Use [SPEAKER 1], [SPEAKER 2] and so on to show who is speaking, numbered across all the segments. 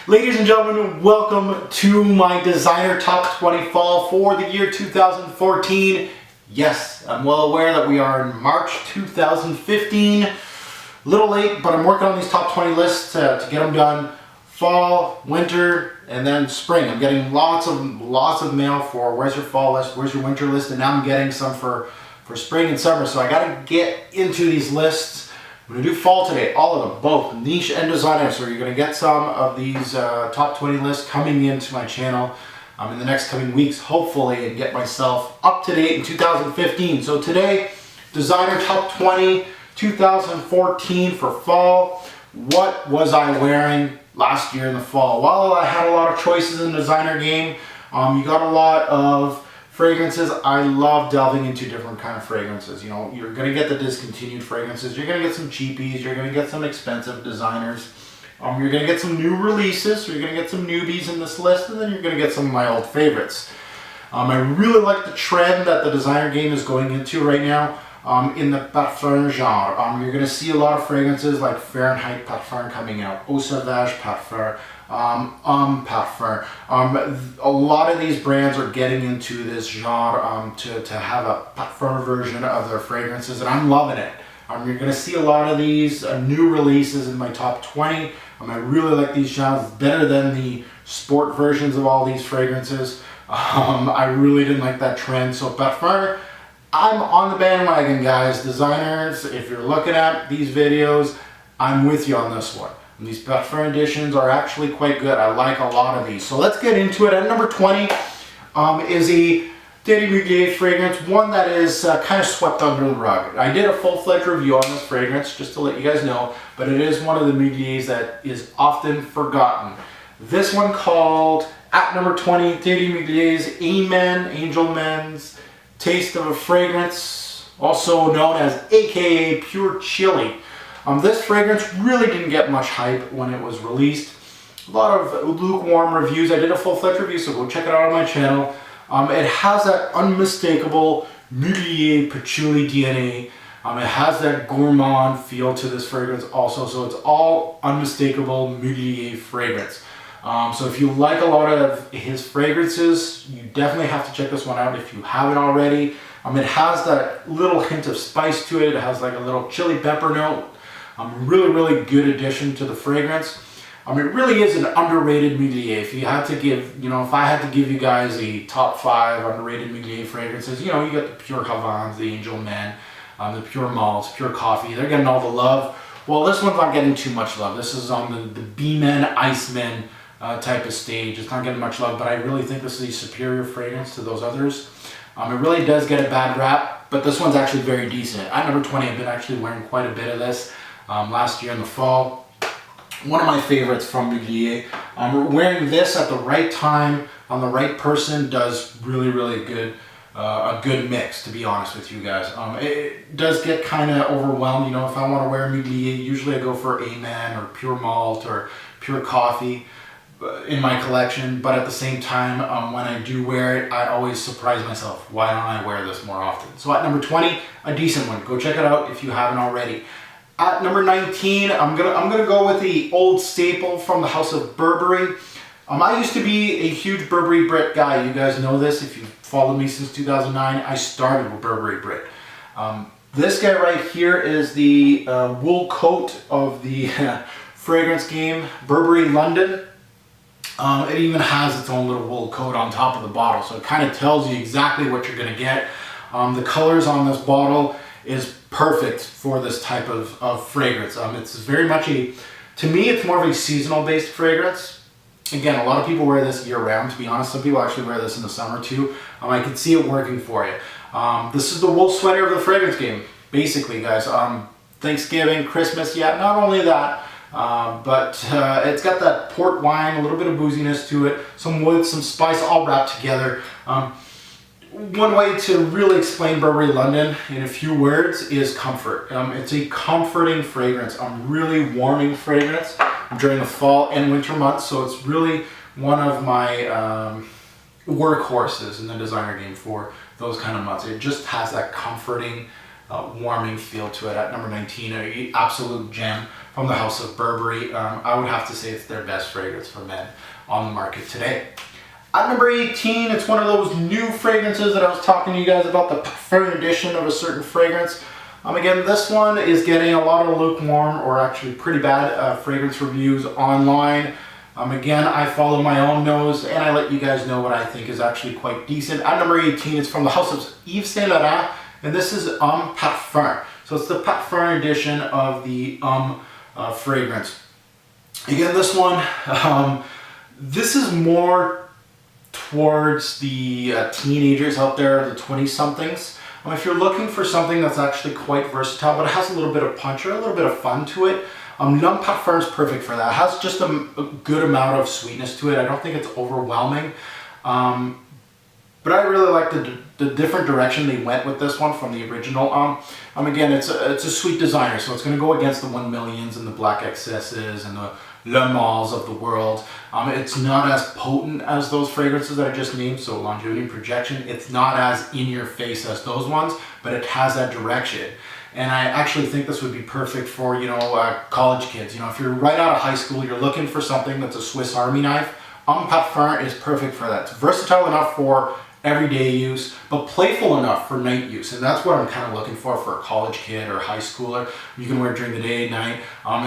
[SPEAKER 1] Ladies and gentlemen, welcome to my designer top 20 fall for the year 2014. Yes, I'm well aware that we are in March 2015. A little late, but I'm working on these top 20 lists to get them done. Fall, winter, and then spring. I'm getting lots of mail for where's your fall list, where's your winter list, and now I'm getting some for spring and summer. So I gotta get into these lists. I'm going to do fall today, all of them, both niche and designer. So you're going to get some of these top 20 lists coming into my channel in the next coming weeks, hopefully, and get myself up to date in 2015. So today, designer top 20, 2014 for fall. What was I wearing last year in the fall? Well, I had a lot of choices in the designer game. You got a lot of fragrances. I love delving into different kind of fragrances. You know, you're going to get the discontinued fragrances. You're going to get some cheapies. You're going to get some expensive designers. You're going to get some new releases. You're going to get some newbies in this list. And then you're going to get some of my old favorites. I really like the trend that the designer game is going into right now in the parfum genre. You're going to see a lot of fragrances like Fahrenheit Parfum coming out, Eau Sauvage Parfum, Parfum. A lot of these brands are getting into this genre to have a parfum version of their fragrances, and I'm loving it. You're going to see a lot of these new releases in my top 20. I really like these genres better than the sport versions of all these fragrances. I really didn't like that trend. So parfum, I'm on the bandwagon, guys. Designers, if you're looking at these videos, I'm with you on this one. And these parfum editions are actually quite good. I like a lot of these. So let's get into it. At number 20 is a Thierry Mugler fragrance, one that is kind of swept under the rug. I did a full-fledged review on this fragrance, just to let you guys know, but it is one of the Muglers that is often forgotten. This one called, at number 20, Thierry Mugler's Amen, Angel Men's Taste of a Fragrance, also known as AKA Pure Chili. This fragrance really didn't get much hype when it was released. A lot of lukewarm reviews. I did a full-fledged review, so go check it out on my channel. It has that unmistakable Mugler patchouli DNA. It has that gourmand feel to this fragrance also, so it's all unmistakable Mugler fragrance. So if you like a lot of his fragrances, you definitely have to check this one out if you haven't already. It has that little hint of spice to it. It has like a little chili pepper note. Really good addition to the fragrance. It really is an underrated Mugler. If you had to give, if I had to give you guys a top 5 underrated Mugler fragrances, you got the Pure Havans, the Angel Men, the Pure Malts, Pure Coffee. They're getting all the love. Well, this one's not getting too much love. This is on the B-Men, Icemen type of stage. It's not getting much love, but I really think this is a superior fragrance to those others. It really does get a bad rap, but this one's actually very decent. At number 20, I've been actually wearing quite a bit of this last year in the fall. One of my favorites from Mugler. Wearing this at the right time on the right person does really good. A good mix, to be honest with you guys. It does get kind of overwhelmed. If I want to wear Mugler, usually I go for Amen or Pure Malt or Pure Coffee in my collection, but at the same time, when I do wear it, I always surprise myself. Why don't I wear this more often? So at number 20, a decent one. Go check it out if you haven't already. At number 19, I'm gonna go with the old staple from the House of Burberry. I used to be a huge Burberry Brit guy. You guys know this if you've followed me since 2009. I started with Burberry Brit. This guy right here is the wool coat of the fragrance game, Burberry London. It even has its own little wool coat on top of the bottle, so it kind of tells you exactly what you're gonna get. The colors on this bottle is perfect for this type of fragrance. It's very much to me, it's more of a seasonal based fragrance. Again, a lot of people wear this year round, to be honest. Some people actually wear this in the summer too. I can see it working for you. This is the wool sweater of the fragrance game, basically, guys. Thanksgiving, Christmas, yeah, not only that, but it's got that port wine, a little bit of booziness to it, some wood, some spice, all wrapped together. One way to really explain Burberry London in a few words is comfort. It's a comforting fragrance, really warming fragrance during the fall and winter months. So it's really one of my workhorses in the designer game for those kind of months. It just has that comforting, warming feel to it. At number 19, an absolute gem from the house of Burberry. I would have to say it's their best fragrance for men on the market today. At number 18, it's one of those new fragrances that I was talking to you guys about, the Parfum edition of a certain fragrance. Again, this one is getting a lot of lukewarm or actually pretty bad fragrance reviews online. Again, I follow my own nose and I let you guys know what I think is actually quite decent. At number 18, it's from the house of Yves Saint Laurent, and this is Parfum. So it's the Parfum edition of the fragrance. Again, this one, this is more towards the teenagers out there, the 20-somethings. If you're looking for something that's actually quite versatile, but it has a little bit of punch or a little bit of fun to it, L'Homme Parfum is perfect for that. It has just a good amount of sweetness to it. I don't think it's overwhelming. But I really like the different direction they went with this one from the original. Again, it's a sweet designer, so it's going to go against the 1 Millions and the Black Excesses and the Le Mals of the world. It's not as potent as those fragrances that I just named, so Longevity and Projection. It's not as in your face as those ones, but it has that direction. And I actually think this would be perfect for, college kids. If you're right out of high school, you're looking for something that's a Swiss Army knife, Parfum is perfect for that. It's versatile enough for everyday use, but playful enough for night use. And that's what I'm kind of looking for a college kid or a high schooler. You can wear it during the day, night.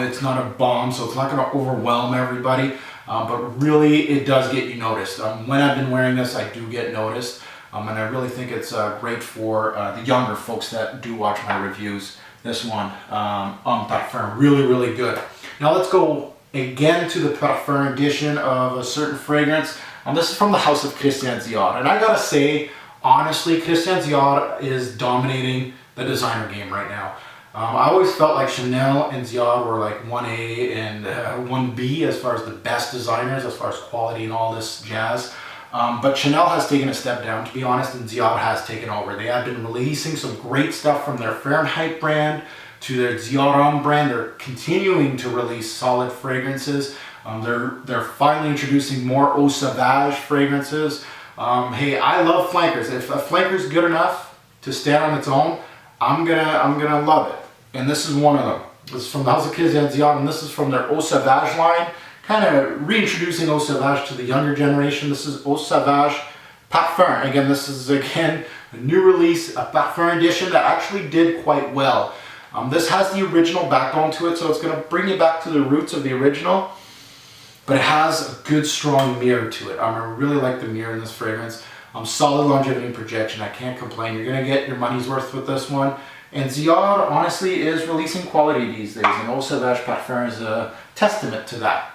[SPEAKER 1] It's not a bomb, so it's not going to overwhelm everybody. But really, it does get you noticed. When I've been wearing this, I do get noticed. And I really think it's great for the younger folks that do watch my reviews. This one, Parfum, really, really good. Now let's go again to the Parfum edition of a certain fragrance. This is from the house of Christian Dior. And I gotta say, honestly, Christian Dior is dominating the designer game right now. I always felt like Chanel and Dior were like 1A and 1B as far as the best designers, as far as quality and all this jazz. But Chanel has taken a step down, to be honest, and Dior has taken over. They have been releasing some great stuff from their Fahrenheit brand to their Dior Homme brand. They're continuing to release solid fragrances. They're finally introducing more Eau Sauvage fragrances. Hey, I love flankers. If a flanker's good enough to stand on its own, I'm gonna love it. And this is one of them. This is from the house of Christian Dior, and this is from their Eau Sauvage line. Kind of reintroducing Eau Sauvage to the younger generation. This is Eau Sauvage Parfum. Again, this is a new release, a Parfum edition that actually did quite well. This has the original backbone to it, so it's going to bring you back to the roots of the original, but it has a good, strong mirror to it. I really like the mirror in this fragrance. Solid longevity and projection. I can't complain. You're going to get your money's worth with this one. And Dior, honestly, is releasing quality these days, and Eau Sauvage Parfum is a testament to that.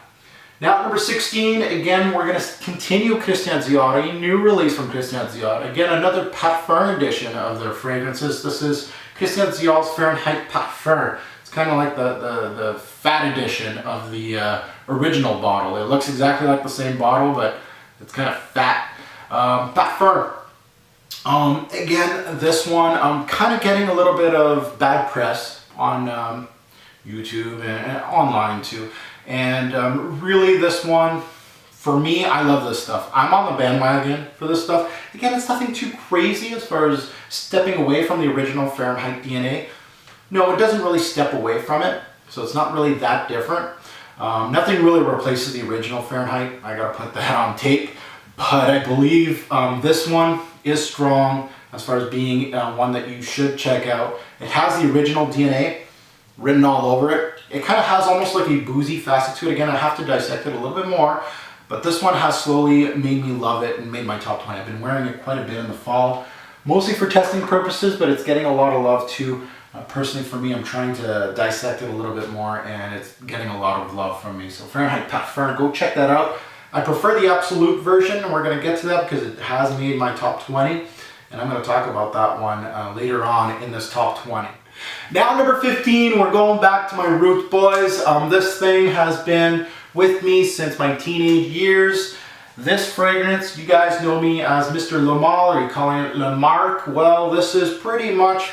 [SPEAKER 1] Now at number 16, again, we're going to continue Christian Dior, a new release from Christian Dior. Again, another Parfum edition of their fragrances. This is Christian Dior's Fahrenheit Parfum. It's kind of like the fat edition of the original bottle. It looks exactly like the same bottle, but it's kind of fat. Parfum. Again, this one, I'm kind of getting a little bit of bad press on YouTube and online too. And really this one, for me, I love this stuff. I'm on the bandwagon for this stuff. Again, it's nothing too crazy as far as stepping away from the original Fahrenheit DNA. No, it doesn't really step away from it, so it's not really that different. Nothing really replaces the original Fahrenheit. I gotta put that on tape. But I believe this one is strong as far as being one that you should check out. It has the original DNA written all over it. It kind of has almost like a boozy facet to it. Again, I have to dissect it a little bit more, but this one has slowly made me love it and made my top 20. I've been wearing it quite a bit in the fall, mostly for testing purposes, but it's getting a lot of love too. Personally for me, I'm trying to dissect it a little bit more, and it's getting a lot of love from me. So Fahrenheit Parfum, go check that out. I prefer the Absolute version, and we're going to get to that because it has made my top 20, and I'm going to talk about that one later on in this top 20. Now number 15, we're going back to my roots, boys. This thing has been with me since my teenage years. This fragrance, you guys know me as Mr. Le Mal, or you calling it Le Marque. Well, this is pretty much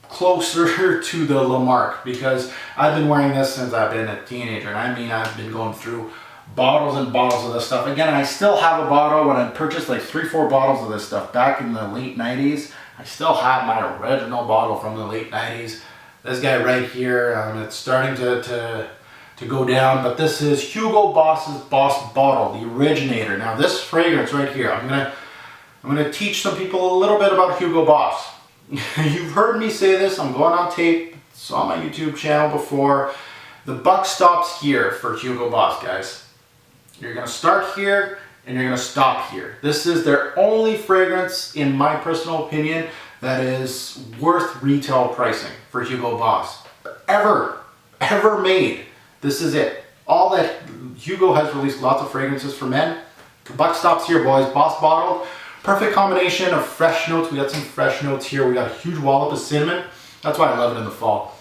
[SPEAKER 1] closer to the Le Marque because I've been wearing this since I've been a teenager. And I mean, I've been going through bottles and bottles of this stuff. Again, I still have a bottle when I purchased like 3-4 bottles of this stuff back in the late 90s. I still have my original bottle from the late 90s. This guy right here, it's starting to to go down, but this is Hugo Boss's Boss Bottle, the originator. Now this fragrance right here, I'm gonna teach some people a little bit about Hugo Boss. You've heard me say this, I'm going on tape, it's on my YouTube channel before. The buck stops here for Hugo Boss, guys. You're gonna start here and you're gonna stop here. This is their only fragrance, in my personal opinion, that is worth retail pricing for Hugo Boss. Ever made. This is it. All that Hugo has released lots of fragrances for men. The buck stops here, boys. Boss Bottled. Perfect combination of fresh notes. We got some fresh notes here. We got a huge wallop of cinnamon. That's why I love it in the fall.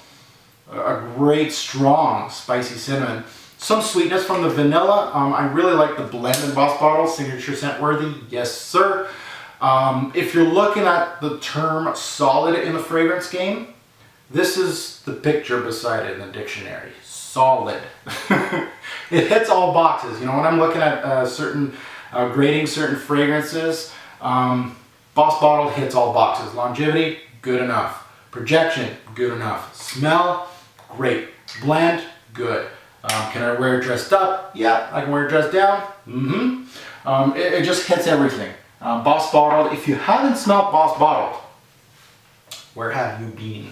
[SPEAKER 1] A great, strong, spicy cinnamon. Some sweetness from the vanilla. I really like the blend in Boss Bottle. Signature scent worthy. Yes, sir. If you're looking at the term solid in the fragrance game, this is the picture beside it in the dictionary. Solid. It hits all boxes. You know, when I'm looking at grading certain fragrances, Boss Bottle hits all boxes. Longevity, good enough. Projection, good enough. Smell, great. Blend, good. Can I wear it dressed up? Yeah, I can wear it dressed down. It just hits everything. Boss Bottled. If you haven't smelled Boss Bottled, where have you been?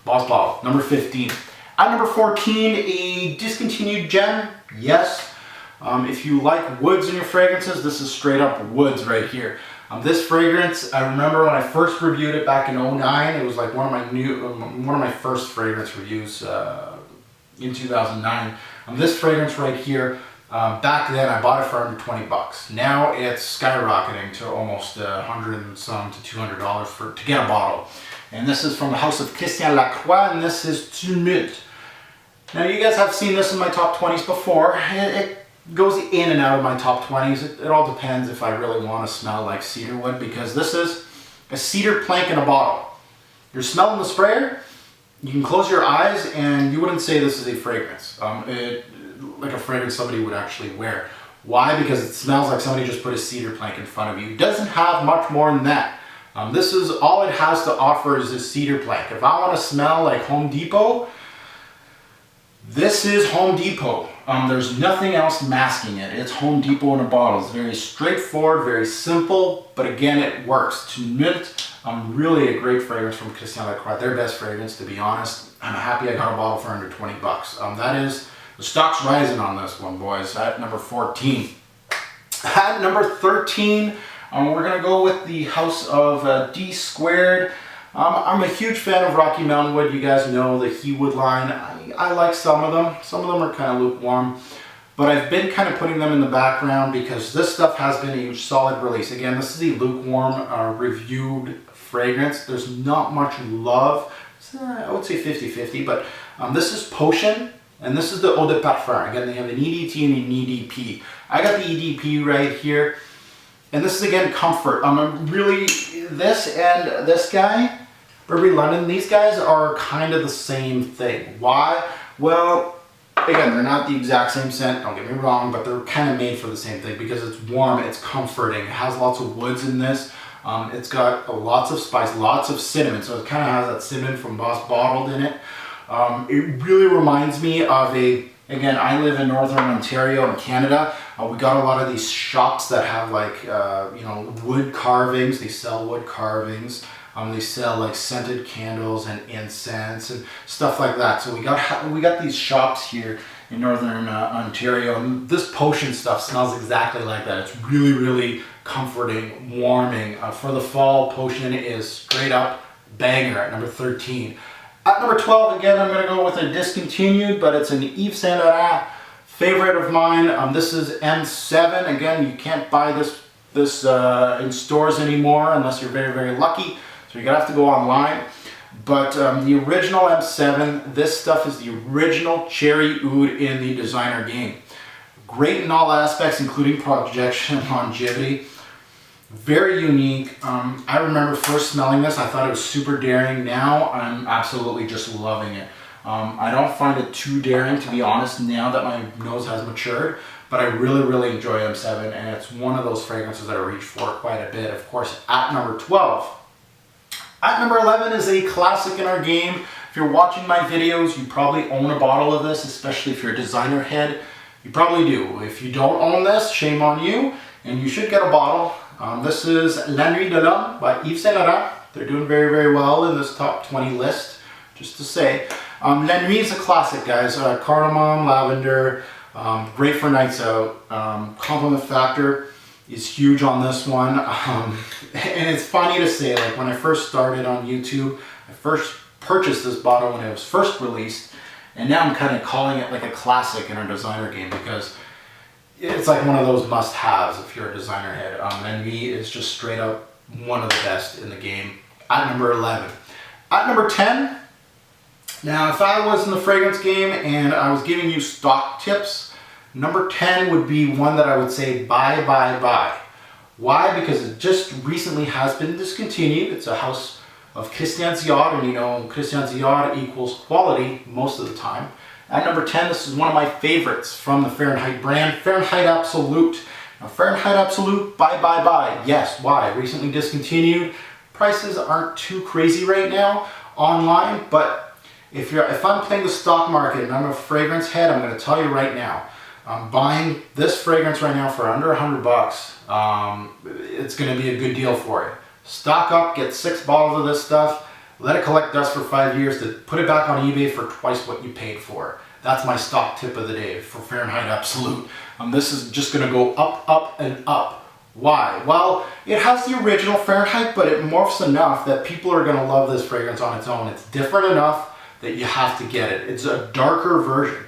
[SPEAKER 1] Boss Bottled, number 15. At number 14, a discontinued gem. Yes. If you like woods in your fragrances, this is straight up woods right here. This fragrance, I remember when I first reviewed it back in 2009. It was like one of my first fragrance reviews in 2009. This fragrance right here, back then I bought it for under 20 bucks. Now it's skyrocketing to almost 100 and some to $200 to get a bottle. And this is from the house of Christian Lacroix, and this is Tumulte. Now you guys have seen this in my top 20s before. It goes in and out of my top 20s. It all depends if I really want to smell like cedarwood, because this is a cedar plank in a bottle. You're smelling the sprayer, you can close your eyes and you wouldn't say this is a fragrance. Like a fragrance somebody would actually wear. Why? Because it smells like somebody just put a cedar plank in front of you. It doesn't have much more than that. This is all it has to offer is a cedar plank. If I want to smell like Home Depot, this is Home Depot. There's nothing else masking it. It's Home Depot in a bottle. It's very straightforward, very simple, but again, it works. Tumulte, really a great fragrance from Christian Lacroix. Their best fragrance, to be honest. I'm happy I got a bottle for under 20 bucks. That is, the stock's rising on this one, boys. At number 14. At number 13, we're gonna go with the house of D Squared. I'm a huge fan of Rocky Mountain Wood. You guys know the Hewood line. I like some of them. Some of them are kind of lukewarm. But I've been kind of putting them in the background because this stuff has been a solid release. Again, this is a lukewarm reviewed fragrance. There's not much love. I would say 50-50. But this is Potion. And this is the Eau de Parfum. Again, they have an EDT and an EDP. I got the EDP right here. And this is, again, comfort. Really, this and this guy, Burberry London, these guys are kind of the same thing. Why? Well, again, they're not the exact same scent, don't get me wrong, but they're kind of made for the same thing because it's warm, it's comforting, it has lots of woods in this. It's got lots of spice, lots of cinnamon, so it kind of has that cinnamon from Boss Bottled in it. It really reminds me of again, I live in Northern Ontario in Canada. We got a lot of these shops that have like, you know, wood carvings. They sell wood carvings. They sell like scented candles and incense and stuff like that. So we got these shops here in Northern Ontario, and this Potion stuff smells exactly like that. It's really, really comforting, warming. For the fall, Potion is straight up banger at number 13. At number 12, again, I'm going to go with a discontinued, but it's an Yves Saint Laurent favorite of mine. This is M7. Again, you can't buy this in stores anymore unless you're very, very lucky. So you're going to have to go online. But the original M7, this stuff is the original cherry oud in the designer game. Great in all aspects, including projection and longevity. Very unique. I remember first smelling this, I thought it was super daring. Now I'm absolutely just loving it. I don't find it too daring, to be honest, now that my nose has matured, but I really, really enjoy M7, and it's one of those fragrances that I reach for quite a bit. Of course, at number 12. At number 11 is a classic in our game. If If you're watching my videos, you probably own a bottle of this, especially if you're a designer head. You probably do. If you don't own this, shame on you, and you should get a bottle. This is La Nuit de l'Homme by Yves Saint Laurent. They're doing very, very well in this top 20 list, just to say. La Nuit is a classic, guys. Cardamom, lavender, great for nights out. Compliment factor is huge on this one. And it's funny to say, like when I first started on YouTube, I first purchased this bottle when it was first released, and now I'm kind of calling it like a classic in our designer game because it's like one of those must-haves if you're a designer head. La Nuit is just straight up one of the best in the game. At number 11. At number 10, now if I was in the fragrance game and I was giving you stock tips, number 10 would be one that I would say buy, buy, buy. Why? Because it just recently has been discontinued. It's a house of Christian Dior, and you know Christian Dior equals quality most of the time. At number 10, this is one of my favorites from the Fahrenheit brand, Fahrenheit Absolute. Now Fahrenheit Absolute, buy, buy, buy. Yes, why? Recently discontinued. Prices aren't too crazy right now online, but if I'm playing the stock market and I'm a fragrance head, I'm going to tell you right now, I'm buying this fragrance right now for under $100. It's going to be a good deal for you. Stock up, get 6 bottles of this stuff, let it collect dust for 5 years, to put it back on eBay for twice what you paid for it. That's my stock tip of the day for Fahrenheit Absolute. This is just going to go up, up, and up. Why? Well, it has the original Fahrenheit, but it morphs enough that people are going to love this fragrance on its own. It's different enough that you have to get it. It's a darker version.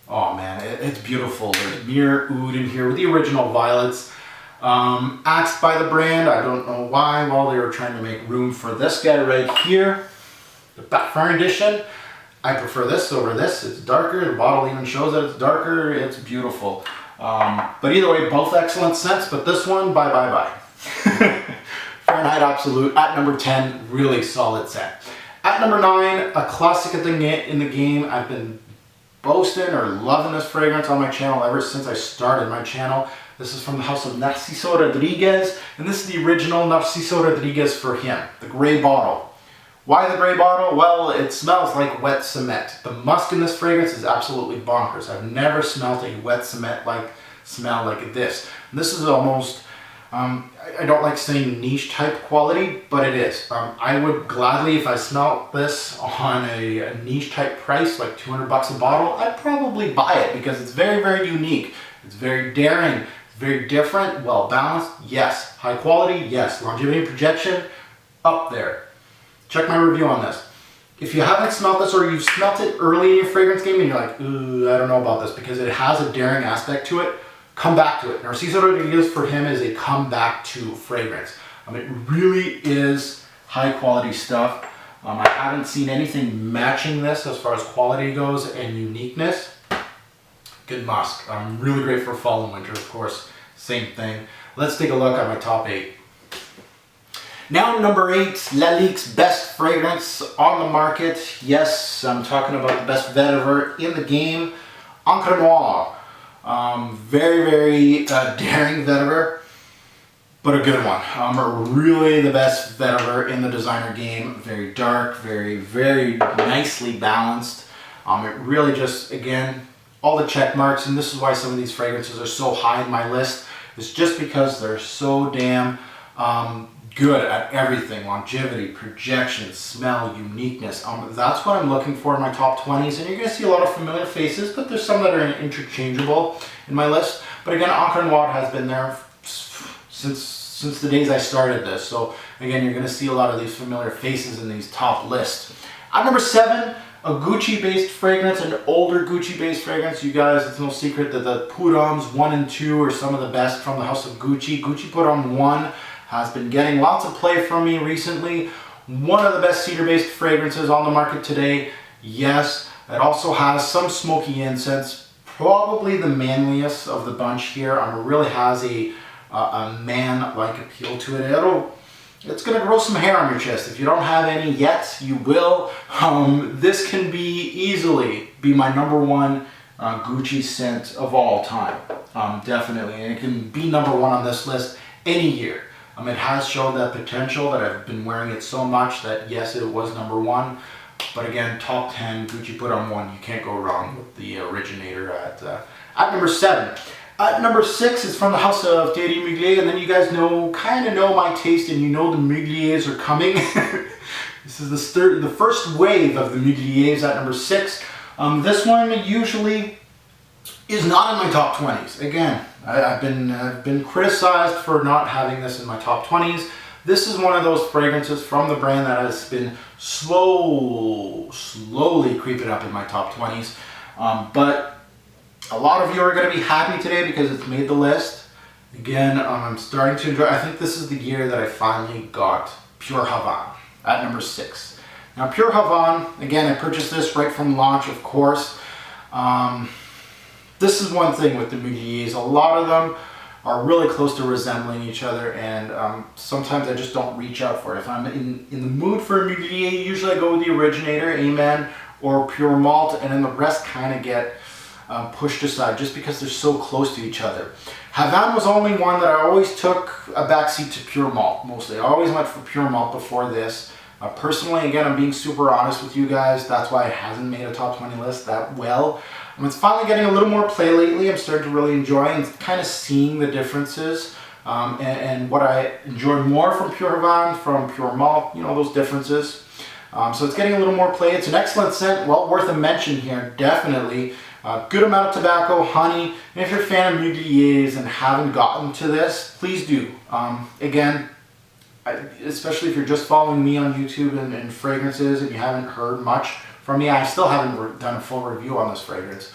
[SPEAKER 1] Oh man, it's beautiful. There's mirror oud in here with the original violets. Axed by the brand, I don't know why. Well, they were trying to make room for this guy right here. The Parfum edition. I prefer this over this. It's darker. The bottle even shows that it's darker. It's beautiful. But either way, both excellent scents, but this one, bye, bye, bye. Fahrenheit Absolute at number 10, really solid scent. At number 9, a classic in the game. I've been boasting or loving this fragrance on my channel ever since I started my channel. This is from the house of Narciso Rodriguez, and this is the original Narciso Rodriguez for him, the gray bottle. Why the gray bottle? Well, it smells like wet cement. The musk in this fragrance is absolutely bonkers. I've never smelled a wet cement smell like this. And this is almost, I don't like saying niche type quality, but it is. I would gladly, if I smelled this on a niche type price, like $200 a bottle, I'd probably buy it because it's very, very unique. It's very daring, it's very different, well balanced, yes. High quality, yes. Longevity and projection, up there. Check my review on this. If you haven't smelled this or you've smelt it early in your fragrance game and you're like, ooh, I don't know about this because it has a daring aspect to it, come back to it. Narciso Rodriguez for him is a come back to fragrance. It really is high quality stuff. I haven't seen anything matching this as far as quality goes and uniqueness. Good musk. Really great for fall and winter, of course. Same thing. Let's take a look at my top 8. Now number 8, Lalic's best fragrance on the market. Yes, I'm talking about the best vetiver in the game, Encre Noire. Very, very daring vetiver, but a good one. Really the best vetiver in the designer game. Very dark, very, very nicely balanced. It really just, again, all the check marks, and this is why some of these fragrances are so high in my list. It's just because they're so damn good at everything. Longevity, projection, smell, uniqueness. That's what I'm looking for in my top 20s, and you're going to see a lot of familiar faces, but there's some that are interchangeable in my list. But again, Encre Noire has been there since the days I started this. So again, you're going to see a lot of these familiar faces in these top lists. At number 7, a Gucci-based fragrance, an older Gucci-based fragrance. You guys, it's no secret that the Pour Hommes 1 and 2 are some of the best from the house of Gucci. Gucci Pour Homme 1 has been getting lots of play from me recently. One of the best cedar-based fragrances on the market today. Yes, it also has some smoky incense. Probably the manliest of the bunch here. It really has a man-like appeal to it. It's going to grow some hair on your chest. If you don't have any yet, you will. This can easily be my number 1 Gucci scent of all time. Definitely. And it can be number 1 on this list any year. It has shown that potential that I've been wearing it so much that yes, it was number 1. But again, top 10, Gucci put on one. You can't go wrong with the originator at number 7. At number 6 is from the house of Thierry Mugler, and then you guys kind of know my taste, and you know the Mugliers are coming. This is the first wave of the Mugliers at number 6. This one usually is not in my top 20s. Again, I've been criticized for not having this in my top 20s. This is one of those fragrances from the brand that has been slowly creeping up in my top 20s. But a lot of you are going to be happy today because it's made the list. Again, I'm starting to enjoy. I think this is the year that I finally got Pure Havane at number 6. Now, Pure Havane, again, I purchased this right from launch, of course. This is one thing with the Mugliers. A lot of them are really close to resembling each other, and sometimes I just don't reach out for it. If I'm in the mood for a Muglier, usually I go with the originator, Amen, or Pure Malt, and then the rest kind of get pushed aside just because they're so close to each other. Havane was only one that I always took a backseat to Pure Malt, mostly. I always went for Pure Malt before this. Personally, again, I'm being super honest with you guys. That's why it hasn't made a top 20 list that well. It's finally getting a little more play lately. I'm starting to really enjoy and kind of seeing the differences and what I enjoy more from Pure Havane, from Pure Malt, you know, those differences. So it's getting a little more play. It's an excellent scent, well worth a mention here, definitely. Good amount of tobacco, honey, and if you're a fan of Mugliers and haven't gotten to this, please do. Again, especially if you're just following me on YouTube and fragrances and you haven't heard much from me, I still haven't done a full review on this fragrance.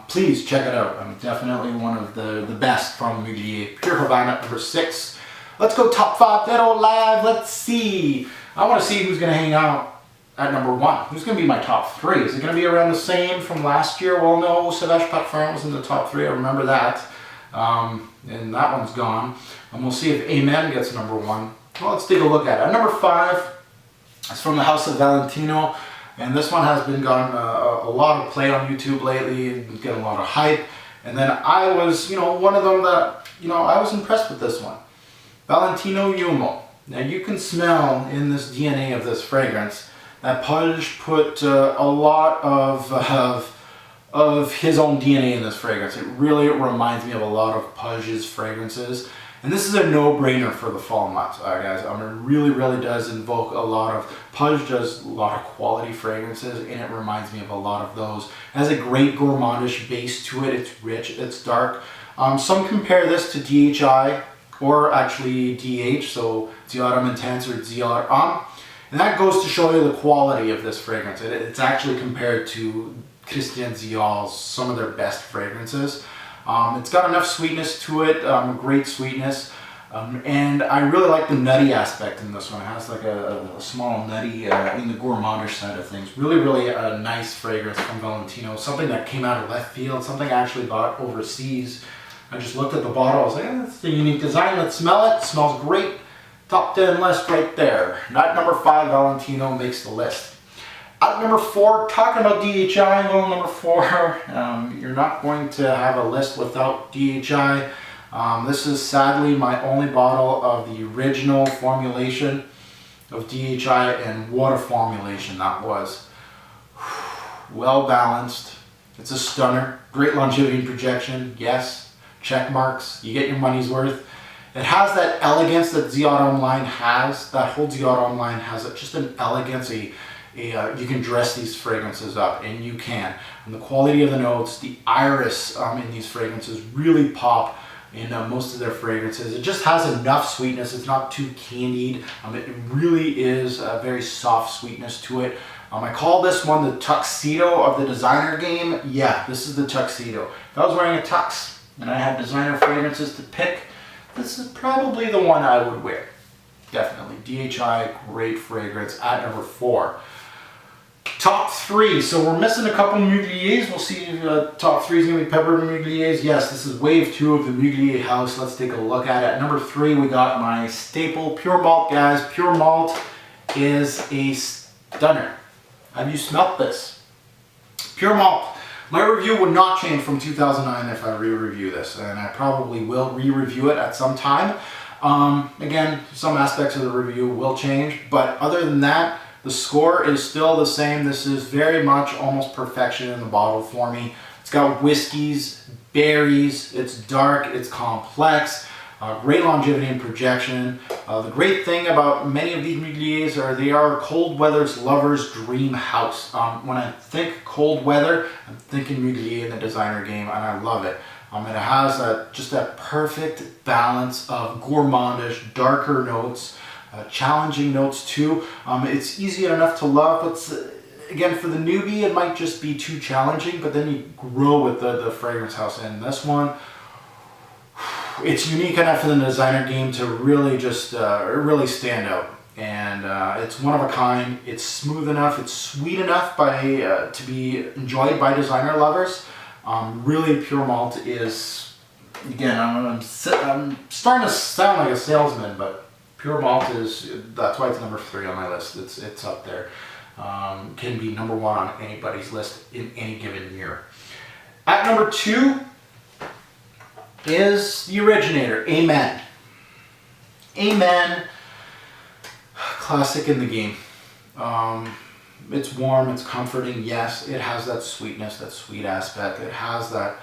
[SPEAKER 1] Please check it out. Definitely one of the best from Mugler. Pure Havane at number 6. Let's go top 5 dead or alive. Let's see. I want to see who's going to hang out at number 1. Who's going to be my top 3? Is it going to be around the same from last year? Well, no, Sauvage Parfum was in the top 3. I remember that. And that one's gone. And we'll see if Amen gets number 1. Well, let's take a look at it. At number 5, it's from the house of Valentino. And this one has been gotten a lot of play on YouTube lately and getting a lot of hype. And then I was, one of them that, I was impressed with this one. Valentino Uomo. Now you can smell in this DNA of this fragrance that Pudge put a lot of his own DNA in this fragrance. It really reminds me of a lot of Pudge's fragrances. And this is a no-brainer for the fall months, guys. It really, really does invoke a lot of, Pudge does a lot of quality fragrances, and it reminds me of a lot of those. It has a great gourmandish base to it. It's rich, it's dark. Some compare this to DHI, or actually DH, so Dior Intense or Dior Homme. And that goes to show you the quality of this fragrance. It's actually compared to Christian Dior's, some of their best fragrances. It's got enough sweetness to it, great sweetness, and I really like the nutty aspect in this one. It has like a small nutty in the gourmandish side of things. Really, really a nice fragrance from Valentino. Something that came out of left field, something I actually bought overseas. I just looked at the bottle, I was like, that's a unique design, let's smell it. It smells great. Top 10 list right there. At number 5, Valentino makes the list. At number 4, talking about DHI, well, number 4, you're not going to have a list without DHI. This is sadly my only bottle of the original formulation of DHI, and what a formulation that was. Well balanced. It's a stunner. Great longevity and projection. Yes, check marks. You get your money's worth. It has that elegance that Dior Homme line has. That whole Dior Homme line has just an elegance, you can dress these fragrances up, and you can. And the quality of the notes, the iris in these fragrances really pop in most of their fragrances. It just has enough sweetness. It's not too candied. It really is a very soft sweetness to it. I call this one the tuxedo of the designer game. Yeah, this is the tuxedo. If I was wearing a tux and I had designer fragrances to pick, this is probably the one I would wear. Definitely. DHI, great fragrance at number 4. Top 3. So we're missing a couple Mugliers. We'll see if top 3 is going to be peppered Mugliers. Yes, this is wave 2 of the Mugler house. Let's take a look at it. At number 3, we got my staple Pure Malt, guys. Pure Malt is a stunner. Have you smelt this? Pure Malt. My review would not change from 2009 if I re-review this, and I probably will re-review it at some time. Again, some aspects of the review will change, but other than that, The score is still the same. This is very much almost perfection in the bottle for me. It's got whiskeys, berries, it's dark, it's complex, great longevity and projection. The great thing about many of these Mugliers are they are cold weather's lover's dream house. When I think cold weather, I'm thinking Muglier in the designer game, and I love it. It has just that perfect balance of gourmandish, darker notes, challenging notes too. It's easy enough to love, but again, for the newbie, it might just be too challenging, but then you grow with the fragrance house. And this one, it's unique enough in the designer game to really just really stand out. And it's one of a kind. It's smooth enough, it's sweet enough to be enjoyed by designer lovers. Really, Pure Malt is, again, I'm starting to sound like a salesman, but Pure Malt that's why it's number 3 on my list. It's up there. Can be number 1 on anybody's list in any given year. At number 2 is the originator, Amen. Amen, classic in the game. It's warm, it's comforting, yes. It has that sweetness, that sweet aspect. It has that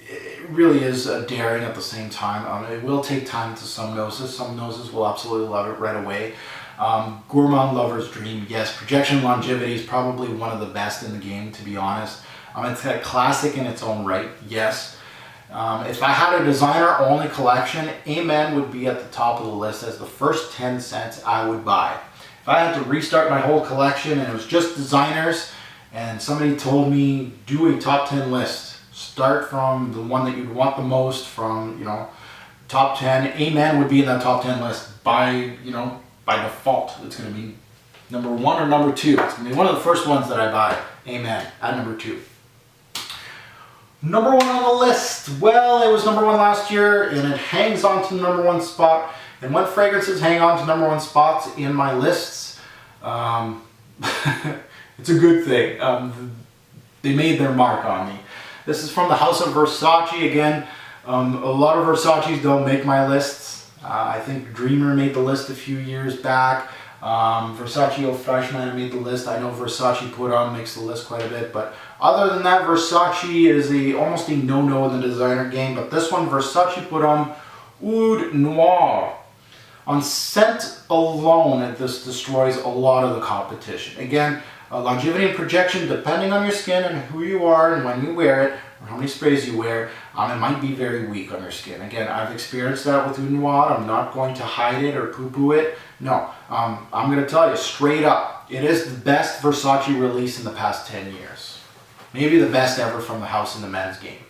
[SPEAKER 1] it really is daring at the same time. It will take time to some noses. Some noses will absolutely love it right away. Gourmand lover's dream, yes. Projection longevity is probably one of the best in the game, to be honest. It's a classic in its own right, yes. If I had a designer-only collection, Amen would be at the top of the list as the first 10 cents I would buy. If I had to restart my whole collection and it was just designers, and somebody told me, do a top 10 list, start from the one that you'd want the most from, top 10, Amen would be in that top 10 list by default. It's going to be number 1 or number 2. It's going to be one of the first ones that I buy, Amen, at number 2. Number 1 on the list. Well, it was number 1 last year, and it hangs on to the number 1 spot. And when fragrances hang on to number 1 spots in my lists, it's a good thing. They made their mark on me. This is from the House of Versace. Again, a lot of Versace's don't make my lists. I think Dreamer made the list a few years back. Versace Eau Fraiche made the list. I know Versace Put On makes the list quite a bit, but other than that, Versace is almost a no-no in the designer game. But this one, Versace Put On Oud Noir. On scent alone, this destroys a lot of the competition. Again, longevity and projection, depending on your skin and who you are and when you wear it, or how many sprays you wear, it might be very weak on your skin. Again, I've experienced that with Oud Noir. I'm not going to hide it or poo-poo it. No, I'm going to tell you straight up, it is the best Versace release in the past 10 years. Maybe the best ever from the house in the men's game.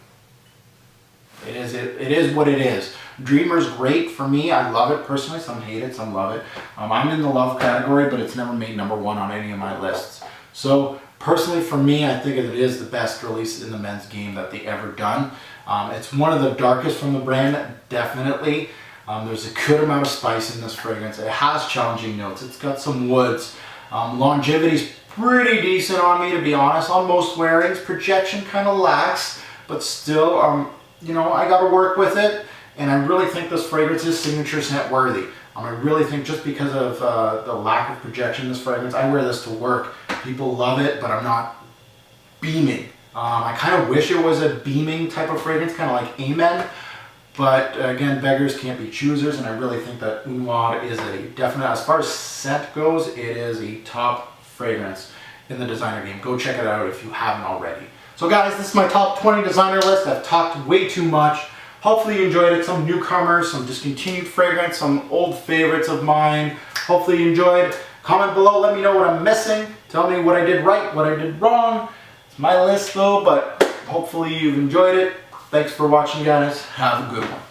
[SPEAKER 1] It is what it is. Dreamer's great for me. I love it personally. Some hate it, some love it. I'm in the love category, but it's never made number 1 on any of my lists. So personally for me, I think it is the best release in the men's game that they ever done. It's one of the darkest from the brand, definitely. There's a good amount of spice in this fragrance. It has challenging notes. It's got some woods. Longevity's pretty decent on me, to be honest, on most wearings. Projection kind of lacks, but still, I got to work with it. And I really think this fragrance is signature scent worthy. I really think just because of the lack of projection in this fragrance, I wear this to work. People love it, but I'm not beaming. I kind of wish it was a beaming type of fragrance, kind of like Amen. But again, beggars can't be choosers, and I really think that Oud Noir is a definite, as far as scent goes, it is a top fragrance in the designer game. Go check it out if you haven't already. So guys, this is my top 20 designer list. I've talked way too much. Hopefully you enjoyed it. Some newcomers, some discontinued fragrance, some old favorites of mine. Hopefully you enjoyed. Comment below, let me know what I'm missing. Tell me what I did right, what I did wrong. It's my list though, but hopefully you've enjoyed it. Thanks for watching, guys. Have a good one.